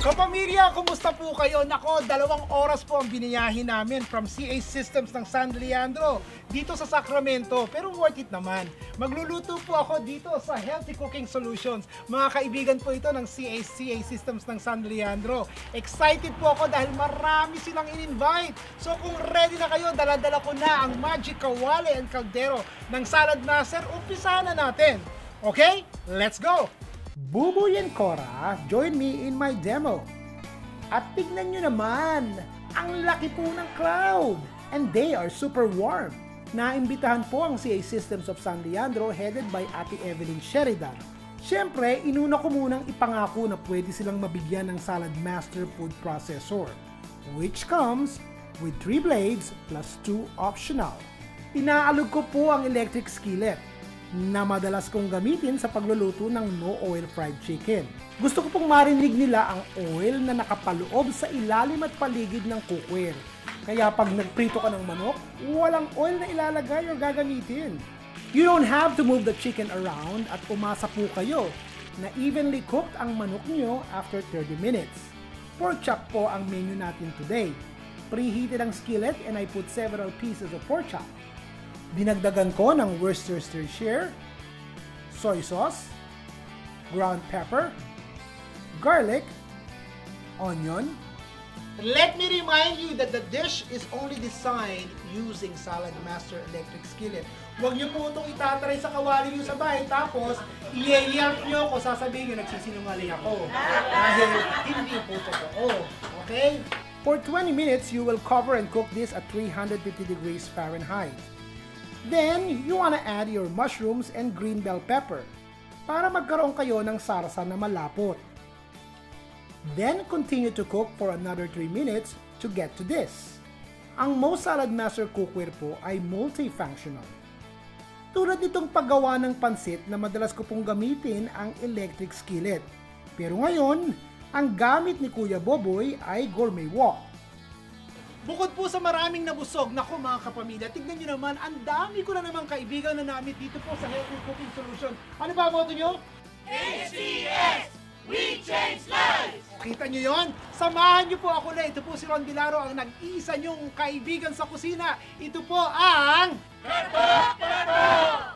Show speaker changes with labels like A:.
A: Kapamilya, kumusta po kayo? Nako, 2 oras po ang biniyahin namin from CA Systems ng San Leandro dito sa Sacramento. Pero worth it naman. Magluluto po ako dito sa Healthy Cooking Solutions. Mga kaibigan po ito ng CA Systems ng San Leandro. Excited po ako dahil marami silang in-invite. So kung ready na kayo, dala-dala ko na ang Magic Kawali and Caldero ng Salad Master. Umpisahan na natin. Okay? Let's go! Buboy and Cora, join me in my demo. At tignan nyo naman, ang laki po ng crowd. And they are super warm. Naimbitahan po ang CA Systems of San Leandro headed by Ate Evelyn Sheridan. Siyempre, inuna ko munang ipangako na pwede silang mabigyan ng Salad Master Food Processor, which comes with 3 blades plus 2 optional. Inaalog ko po ang electric skillet na madalas kong gamitin sa pagluluto ng no-oil fried chicken. Gusto ko pong marinig nila ang oil na nakapaloob sa ilalim at paligid ng cookware. Kaya pag nagprito ka ng manok, walang oil na ilalagay o gagamitin. You don't have to move the chicken around at umasa po kayo na evenly cooked ang manok nyo after 30 minutes. Pork chop po ang menu natin today. Preheated ang skillet and I put several pieces of pork chop. Dinagdagan ko ng Worcestershire, soy sauce, ground pepper, garlic, onion. Let me remind you that the dish is only designed using Salad Master electric skillet. Huwag niyo po itong itatry sa kawali niyo sa bahay tapos i-yelp niyo ako, sasabihin niyo nagsisinungaling ako. Dahil hindi po totoo. Okay? For 20 minutes, you will cover and cook this at 350 degrees Fahrenheit. Then, you wanna add your mushrooms and green bell pepper para magkaroon kayo ng sarsa na malapot. Then, continue to cook for another 3 minutes to get to this. Ang Mo Salad Master cookware po ay multifunctional. Tulad nitong paggawa ng pansit na madalas ko pong gamitin ang electric skillet. Pero ngayon, ang gamit ni Kuya Boboy ay gourmet wok. Bukod po sa maraming nabusog, naku mga kapamilya, tignan nyo naman, ang dami ko na namang kaibigan na namit dito po sa Healthy Cooking Solution. Ano ba ang motto nyo?
B: HCS! We change lives!
A: Kita nyo yon? Samahan nyo po ako na. Ito po si Ron Bilaro, ang nag-iisa nyong kaibigan sa kusina. Ito po ang...
B: Pepo!